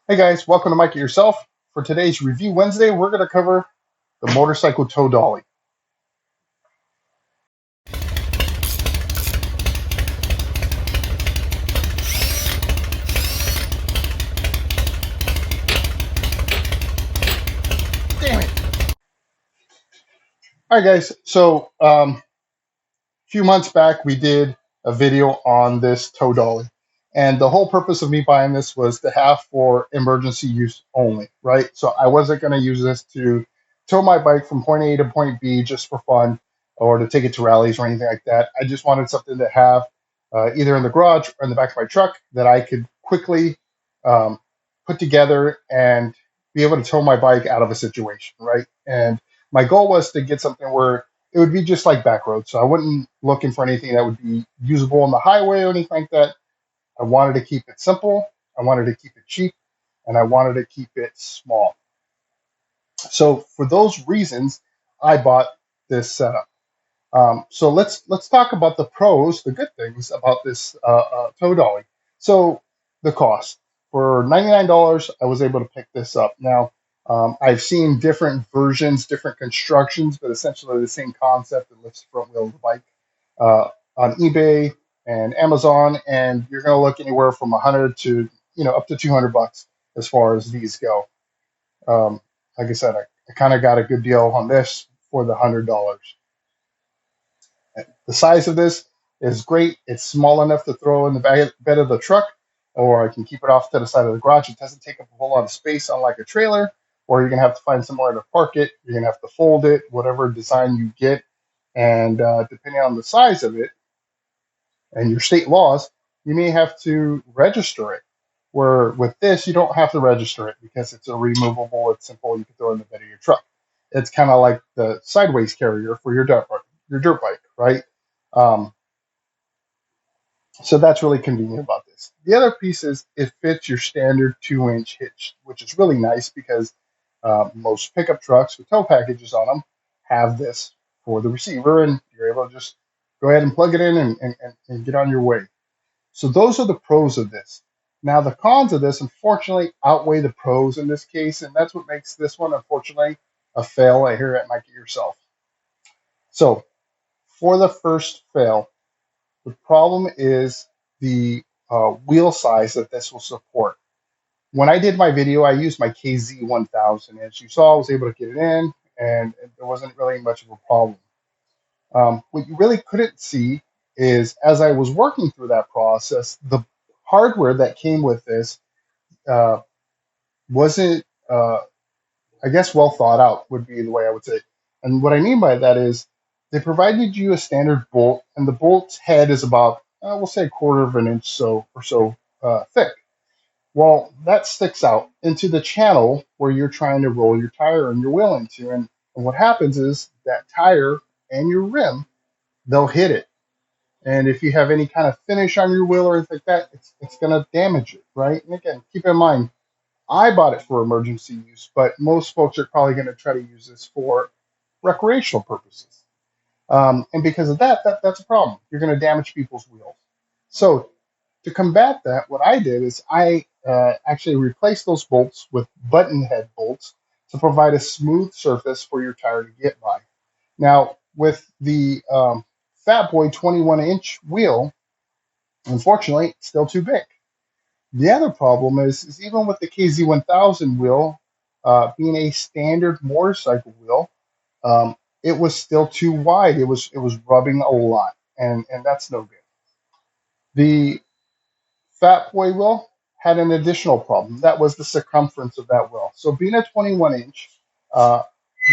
Hey guys, welcome to Mike It Yourself. For today's Review Wednesday, we're going to cover the motorcycle tow dolly. Damn it! All right, guys. A few months back, we did a video on this tow dolly, and the whole purpose of me buying this was to have for emergency use only, right? So I wasn't going to use this to tow my bike from point A to point B just for fun, or to take it to rallies or anything like that. I just wanted something to have either in the garage or in the back of my truck that I could quickly um, put together and be able to tow my bike out of a situation, right? And my goal was to get something where it would be just like back roads. So I wouldn't looking for anything that would be usable on the highway or anything like that. I wanted to keep it simple. I wanted to keep it cheap, and I wanted to keep it small. So for those reasons, I bought this setup. So let's talk about the pros, the good things about this tow dolly. So the cost for $99, I was able to pick this up. Now I've seen different versions, different constructions, but essentially the same concept. It lifts the front wheel of the bike on eBay and Amazon, and you're going to look anywhere from 100 to up to $200 as far as these go. Like I said, I kind of got a good deal on this for the $100. The size of this is great. It's small enough to throw in the bed of the truck, or I can keep it off to the side of the garage. It doesn't take up a whole lot of space, unlike a trailer, or you're going to have to find somewhere to park it. You're going to have to fold it, whatever design you get. And depending on the size of it and your state laws, you may have to register it. Where with this, you don't have to register it because it's a removable, it's simple, you can throw it in the bed of your truck. It's kind of like the sideways carrier for your dirt bike, right? Um, so that's really convenient about this. The other piece is it fits your standard 2-inch hitch, which is really nice because most pickup trucks with tow packages on them have this for the receiver, and you're able to just go ahead and plug it in and get on your way. So those are the pros of this. Now the cons of this, unfortunately, outweigh the pros in this case, and that's what makes this one, unfortunately, a fail here at Mike It Yourself. So for the first fail, the problem is the wheel size that this will support. When I did my video, I used my KZ1000. As you saw, I was able to get it in, and there wasn't really much of a problem. What you really couldn't see is as I was working through that process, the hardware that came with this uh, wasn't, I guess, well thought out, would be the way I would say. And what I mean by that is they provided you a standard bolt, and the bolt's head is about, we'll say, a quarter of an inch thick. Well, that sticks out into the channel where you're trying to roll your tire and your wheel into. And what happens is that tire and your rim, they'll hit it. And if you have any kind of finish on your wheel or anything like that, it's going to damage it, right? And again, keep in mind, I bought it for emergency use, but most folks are probably going to try to use this for recreational purposes. And because of that's a problem. You're going to damage people's wheels. So to combat that, what I did is I actually replaced those bolts with button head bolts to provide a smooth surface for your tire to get by. Now, with the Fat Boy 21-inch wheel, unfortunately, it's still too big. The other problem is even with the KZ1000 wheel, being a standard motorcycle wheel, it was still too wide. It was rubbing a lot, and that's no good. The Fat Boy wheel had an additional problem. That was the circumference of that wheel. So being a 21-inch, uh,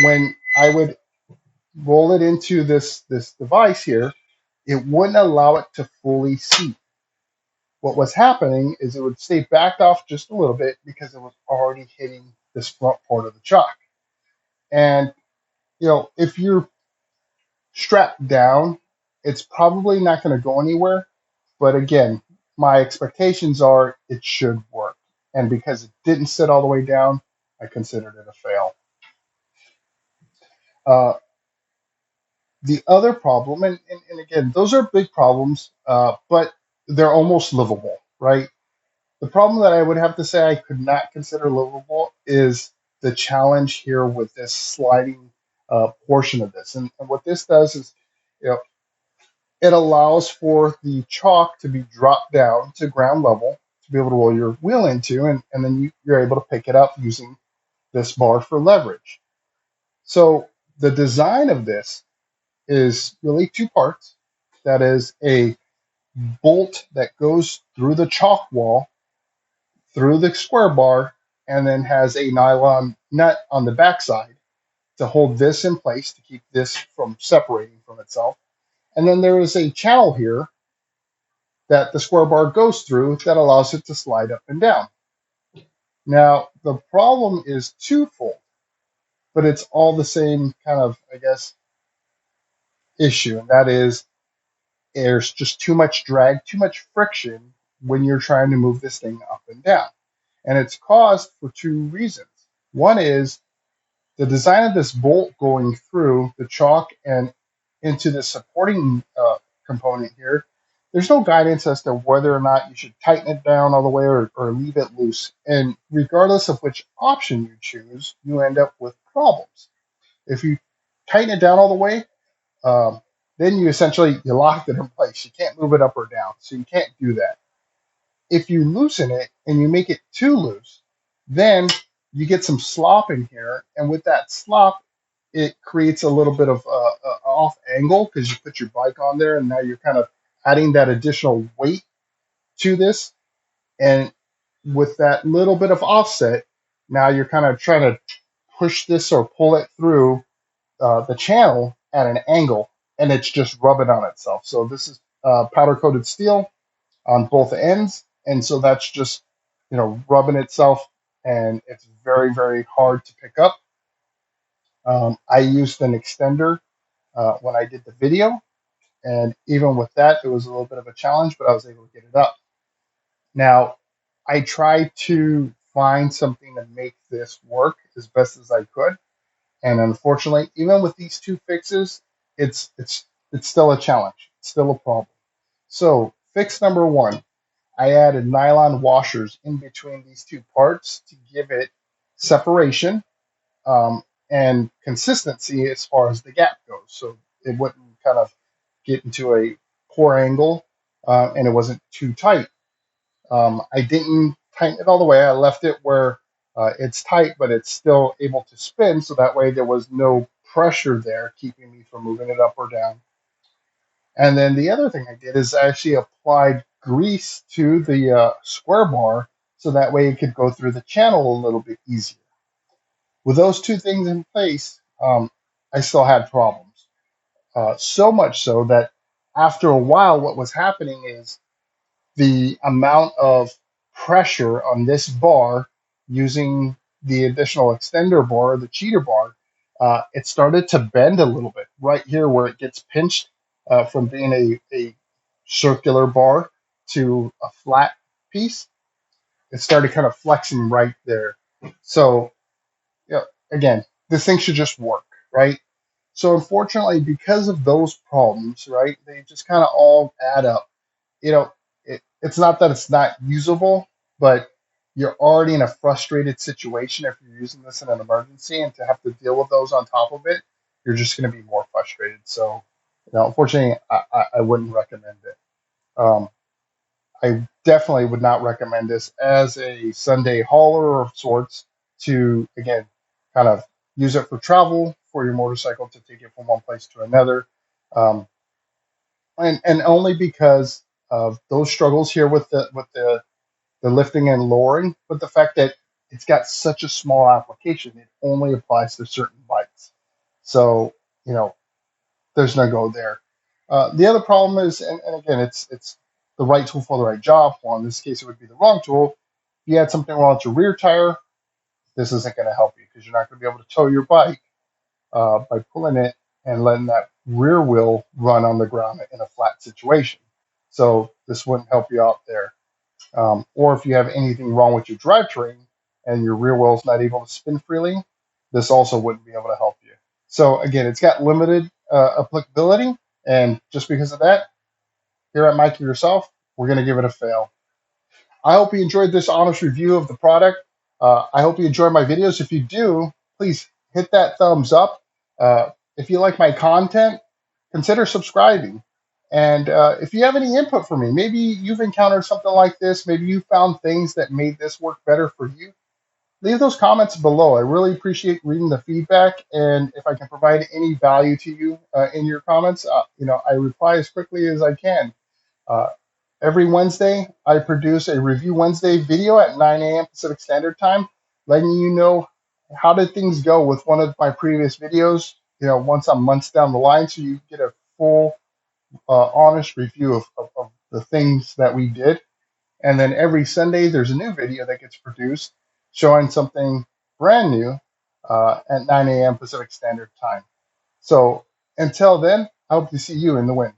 when I would roll it into this device here, it wouldn't allow it to fully seat. What was happening is it would stay backed off just a little bit because it was already hitting this front part of the shock. And if you're strapped down, it's probably not going to go anywhere. But again, my expectations are it should work. And because it didn't sit all the way down, I considered it a fail. Uh, the other problem, and again, those are big problems, but they're almost livable, right? The problem that I would have to say I could not consider livable is the challenge here with this sliding portion of this. And what this does is, you know, it allows for the chalk to be dropped down to ground level to be able to roll your wheel into, and then you're able to pick it up using this bar for leverage. So the design of this is really two parts. That is a bolt that goes through the chalk wall, through the square bar, and then has a nylon nut on the backside to hold this in place to keep this from separating from itself. And then there is a channel here that the square bar goes through that allows it to slide up and down. Now, the problem is twofold, but it's all the same kind of, I guess, issue. And that is there's just too much drag, too much friction when you're trying to move this thing up and down. And it's caused for two reasons. One is the design of this bolt going through the chalk and into the supporting component here. There's no guidance as to whether or not you should tighten it down all the way or leave it loose. And regardless of which option you choose, you end up with problems. If you tighten it down all the way, then you essentially you locked it in place. You can't move it up or down, so you can't do that. If you loosen it and you make it too loose, then you get some slop in here, and with that slop, it creates a little bit of off angle because you put your bike on there, and now you're kind of adding that additional weight to this, and with that little bit of offset, now you're kind of trying to push this or pull it through the channel at an angle, and it's just rubbing on itself. So this is powder coated steel on both ends, and so that's just rubbing itself, and it's very very hard to pick up. I used an extender when I did the video, and even with that, it was a little bit of a challenge, but I was able to get it up. Now, I tried to find something to make this work as best as I could, and unfortunately, even with these two fixes, it's still a challenge. It's still a problem. So, fix number one, I added nylon washers in between these two parts to give it separation and consistency as far as the gap goes. So it wouldn't kind of get into a poor angle and it wasn't too tight. I didn't tighten it all the way. I left it where it's tight, but it's still able to spin. So that way there was no pressure there keeping me from moving it up or down. And then the other thing I did is I actually applied grease to the square bar so that way it could go through the channel a little bit easier. With those two things in place, I still had problems. So much so that after a while, what was happening is the amount of pressure on this bar using the additional extender bar, the cheater bar, it started to bend a little bit right here where it gets pinched from being a circular bar to a flat piece. It started kind of flexing right there. So, again, this thing should just work, right? So, unfortunately, because of those problems, right, they just kind of all add up. It's not that it's not usable, but you're already in a frustrated situation if you're using this in an emergency, and to have to deal with those on top of it, you're just going to be more frustrated. So, unfortunately, I wouldn't recommend it. Um, I definitely would not recommend this as a Sunday hauler of sorts to, again, kind of use it for travel for your motorcycle to take it from one place to another. Um, and only because of those struggles here with the lifting and lowering, but the fact that it's got such a small application, it only applies to certain bikes. So, there's no go there. The other problem is, and again, it's the right tool for the right job. Well, in this case, it would be the wrong tool. If you had something wrong with your rear tire, this isn't going to help you because you're not going to be able to tow your bike by pulling it and letting that rear wheel run on the ground in a flat situation. So this wouldn't help you out there. Or if you have anything wrong with your drivetrain and your rear wheel is not able to spin freely, this also wouldn't be able to help you. So again, it's got limited applicability, and just because of that, here at Mike Yourself, we're going to give it a fail. I hope you enjoyed this honest review of the product. I hope you enjoy my videos. If you do, please hit that thumbs up. If you like my content, consider subscribing. And if you have any input for me, maybe you've encountered something like this, maybe you found things that made this work better for you, leave those comments below. I really appreciate reading the feedback, and if I can provide any value to you in your comments, I reply as quickly as I can. Uh, every Wednesday, I produce a Review Wednesday video at 9 a.m. Pacific Standard Time, letting you know how did things go with one of my previous videos, once I'm months down the line, so you get a full, honest review of the things that we did. And then every Sunday, there's a new video that gets produced showing something brand new at 9 a.m. Pacific Standard Time. So until then, I hope to see you in the wind.